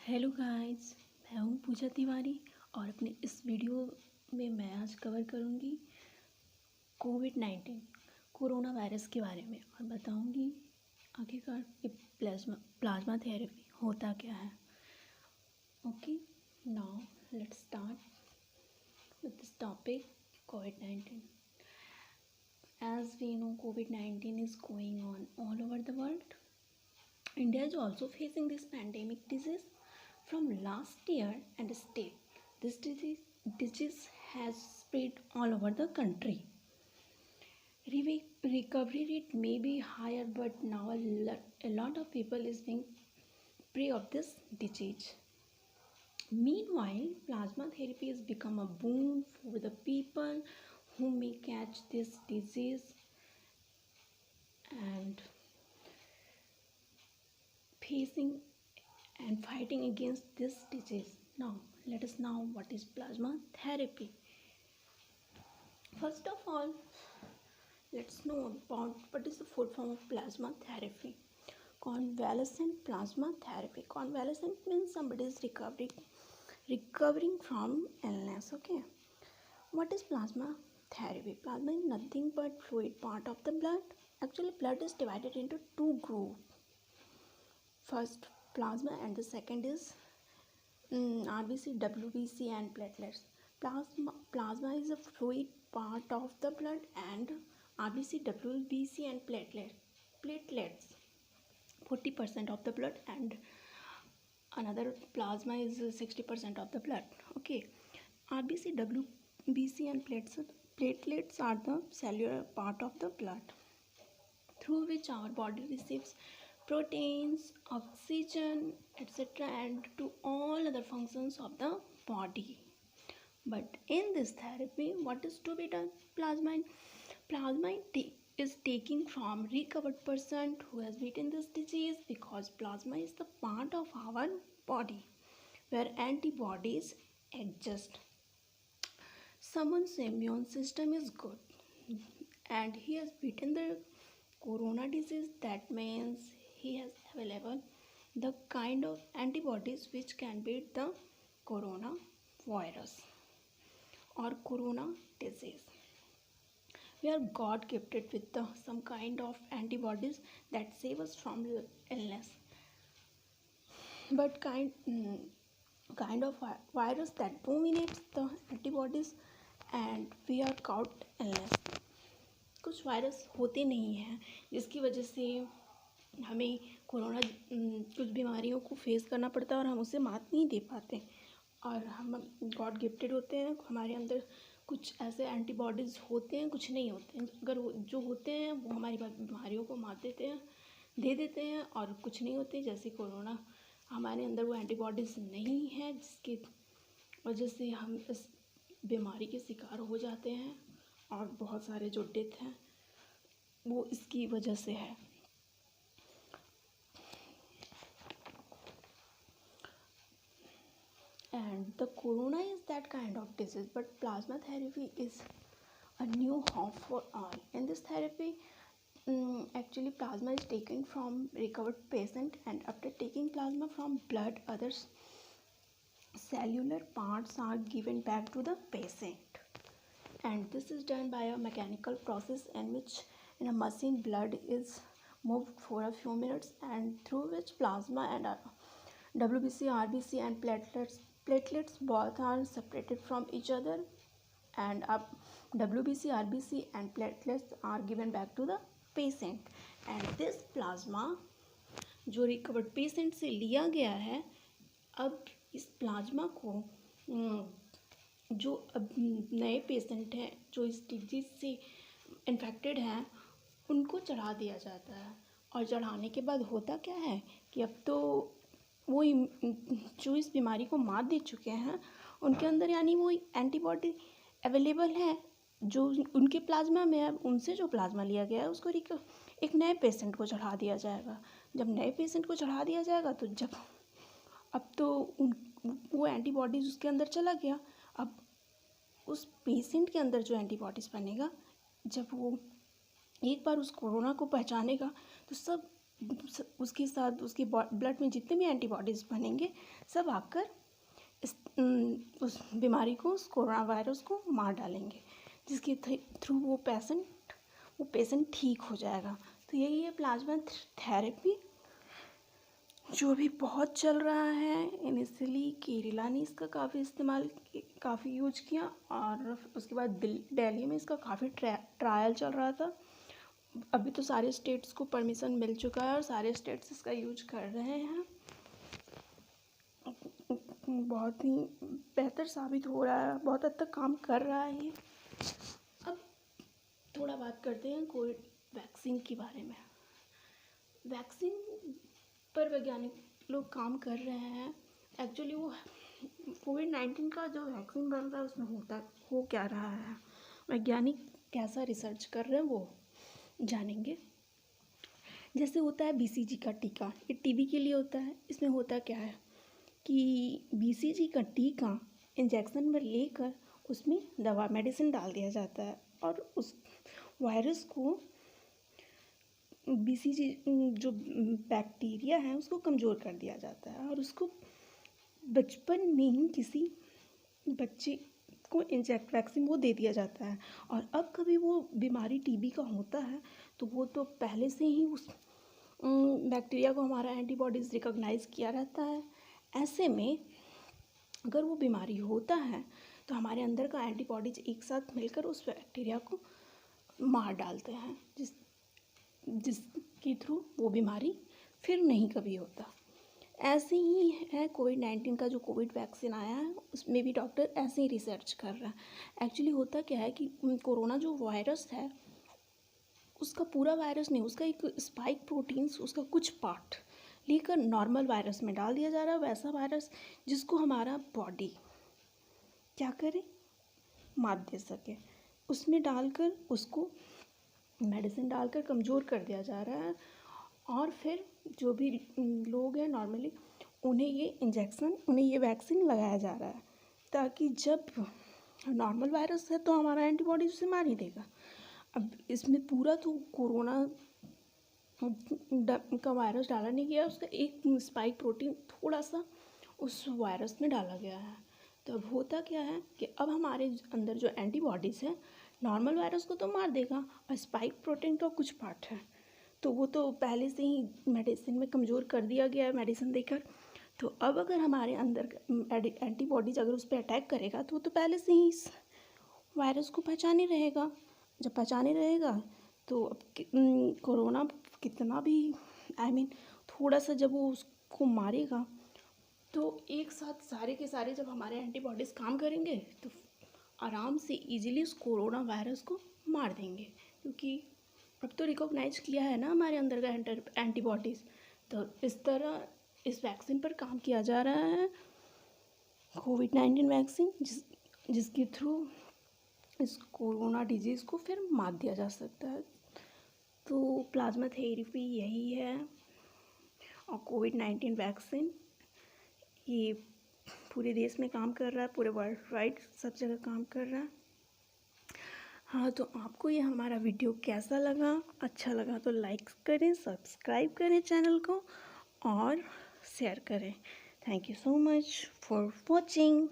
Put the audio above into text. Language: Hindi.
हेलो गाइस, मैं हूँ पूजा तिवारी और अपने इस वीडियो में मैं आज कवर करूँगी कोविड-19 कोरोना वायरस के बारे में और बताऊँगी आखिरकार ये प्लाज्मा थेरेपी होता क्या है। Okay, now let's start with this topic covid. As we know, COVID-19 is going on all over the world. India is also facing this pandemic disease from last year, and still this disease has spread all over the country. Recovery rate may be higher, but now a lot of people is being prey of this disease. Meanwhile, plasma therapy has become a boon for the people who may catch this disease and facing and fighting against this disease. Now, let us know what is plasma therapy. First of all, let's know about what is the full form of plasma therapy. Convalescent plasma therapy. Convalescent means somebody is recovering from illness. Okay. What is plasma therapy? Plasma is nothing but fluid part of the blood. Actually, blood is divided into two groups. First, plasma, and the second is RBC, WBC and platelets. Plasma is a fluid part of the blood, and RBC, WBC and platelets 40% of the blood, and another plasma is 60% of the blood. Okay, RBC, WBC and platelets are the cellular part of the blood through which our body receives proteins, oxygen, etc., and to all other functions of the body. But in this therapy, what is to be done? Plasma is taking from recovered person who has beaten this disease, because plasma is the part of our body where antibodies exist. Someone's immune system is good and he has beaten the corona disease. That means he has available the kind of antibodies which can beat the corona virus or corona disease. We are God gifted with some kind of antibodies that save us from illness, but kind of virus that dominates the antibodies and we are caught illness. कुछ वायरस होते नहीं हैं जिसकी वजह से हमें कोरोना कुछ बीमारियों को फेस करना पड़ता है और हम उसे मात नहीं दे पाते, और हम गॉड गिफ्टेड होते हैं. हमारे अंदर कुछ ऐसे एंटीबॉडीज़ होते हैं, कुछ नहीं होते हैं. अगर वो जो होते हैं वो हमारी बीमारियों को मात दे देते हैं, और कुछ नहीं होते जैसे कोरोना. हमारे अंदर वो एंटीबॉडीज़ नहीं है जिसकी वजह से हम इस बीमारी के शिकार हो जाते हैं, और बहुत सारे जो डेथ हैं वो इसकी वजह से है. And the corona is that kind of disease, but plasma therapy is a new hope for all. In this therapy, actually plasma is taken from recovered patient, and after taking plasma from blood, other cellular parts are given back to the patient, and this is done by a mechanical process in which in a machine blood is moved for a few minutes, and through which plasma and WBC, RBC and platelets both are separated from each other, and WBC, RBC and platelets are given back to the patient. And this plasma जो रिकवर्ड पेशेंट से लिया गया है, अब इस प्लाज्मा को जो अब नए पेशेंट हैं जो इस डिजीज़ से इन्फेक्टेड हैं उनको चढ़ा दिया जाता है. और चढ़ाने के बाद होता क्या है कि अब तो वो जो इस बीमारी को मात दे चुके हैं उनके अंदर यानी वो एंटीबॉडी अवेलेबल है जो उनके प्लाज्मा में है. उनसे जो प्लाज्मा लिया गया है उसको एक नए पेशेंट को चढ़ा दिया जाएगा. जब नए पेशेंट को चढ़ा दिया जाएगा तो अब तो वो एंटीबॉडीज़ उसके अंदर चला गया. अब उस पेशेंट के अंदर जो एंटीबॉडीज़ बनेगा, जब वो एक बार उस कोरोना को पहचानेगा तो सब उसके साथ उसके ब्लड में जितने भी एंटीबॉडीज़ बनेंगे सब आकर उस बीमारी को, उस कोरोना वायरस को मार डालेंगे, जिसके थ्रू वो पेशेंट ठीक हो जाएगा। तो यही है प्लाज्मा थेरेपी, जो भी बहुत चल रहा है। इनिशियली केरला ने इसका काफ़ी यूज किया, और उसके बाद दिल्ली में इसका काफ़ी ट्रायल चल रहा था। अभी तो सारे स्टेट्स को परमिशन मिल चुका है और सारे स्टेट्स इसका यूज कर रहे हैं। बहुत ही बेहतर साबित हो रहा है, बहुत हद तक काम कर रहा है ये। अब थोड़ा बात करते हैं कोविड वैक्सीन के बारे में। वैक्सीन पर वैज्ञानिक लोग काम कर रहे हैं। एक्चुअली वो कोविड-19 का जो वैक्सीन बन रहा है उसमें हो क्या रहा है, वैज्ञानिक कैसा रिसर्च कर रहे हैं वो जानेंगे। जैसे होता है BCG का टीका, ये टीबी के लिए होता है। इसमें होता क्या है कि BCG का टीका इंजेक्शन में लेकर उसमें दवा मेडिसिन डाल दिया जाता है, और उस वायरस को BCG जो बैक्टीरिया है उसको कमज़ोर कर दिया जाता है, और उसको बचपन में ही किसी बच्चे को इंजेक्ट वैक्सीन वो दे दिया जाता है। और अब कभी वो बीमारी टीबी का होता है तो वो तो पहले से ही उस बैक्टीरिया को हमारा एंटीबॉडीज़ रिकॉग्नाइज़ किया रहता है। ऐसे में अगर वो बीमारी होता है तो हमारे अंदर का एंटीबॉडीज एक साथ मिलकर उस बैक्टीरिया को मार डालते हैं, जिसके थ्रू वो बीमारी फिर नहीं कभी होता। ऐसे ही है कोविड-19 का जो कोविड वैक्सीन आया है, उसमें भी डॉक्टर ऐसे ही रिसर्च कर रहा है। एक्चुअली होता क्या है कि कोरोना जो वायरस है उसका पूरा वायरस नहीं, उसका एक स्पाइक प्रोटीन्स, उसका कुछ पार्ट लेकर नॉर्मल वायरस में डाल दिया जा रहा है। वैसा वायरस जिसको हमारा बॉडी क्या करे, मात दे सके, उसमें डालकर उसको मेडिसिन डालकर कमज़ोर कर दिया जा रहा है। और फिर जो भी लोग हैं नॉर्मली उन्हें ये वैक्सीन लगाया जा रहा है, ताकि जब नॉर्मल वायरस है तो हमारा एंटीबॉडी उसे मार ही देगा। अब इसमें पूरा तो कोरोना का वायरस डाला नहीं गया, उसका एक स्पाइक प्रोटीन थोड़ा सा उस वायरस में डाला गया है। तो अब होता क्या है कि अब हमारे अंदर जो एंटीबॉडीज़ है नॉर्मल वायरस को तो मार देगा, और स्पाइक प्रोटीन का कुछ पार्ट है तो वो तो पहले से ही मेडिसिन में कमज़ोर कर दिया गया है मेडिसिन देकर। तो अब अगर हमारे अंदर एंटीबॉडीज अगर उस पर अटैक करेगा तो वो तो पहले से ही इस वायरस को पहचाने रहेगा। जब पहचाने रहेगा तो अब कोरोना कितना भी थोड़ा सा जब वो उसको मारेगा तो एक साथ सारे के सारे जब हमारे एंटीबॉडीज़ काम करेंगे तो आराम से इजीली उस कोरोना वायरस को मार देंगे, क्योंकि अब तो रिकॉग्नाइज किया है ना हमारे अंदर का एंटीबॉडीज़। तो इस तरह इस वैक्सीन पर काम किया जा रहा है, कोविड-19 वैक्सीन, जिसके थ्रू इस कोरोना डिजीज़ को फिर मात दिया जा सकता है। तो प्लाज्मा थेरेपी यही है, और कोविड-19 वैक्सीन ये पूरे देश में काम कर रहा है, पूरे वर्ल्ड वाइड सब जगह काम कर रहा है। हाँ, तो आपको ये हमारा वीडियो कैसा लगा? अच्छा लगा तो लाइक करें, सब्सक्राइब करें चैनल को और शेयर करें। Thank you so much for watching.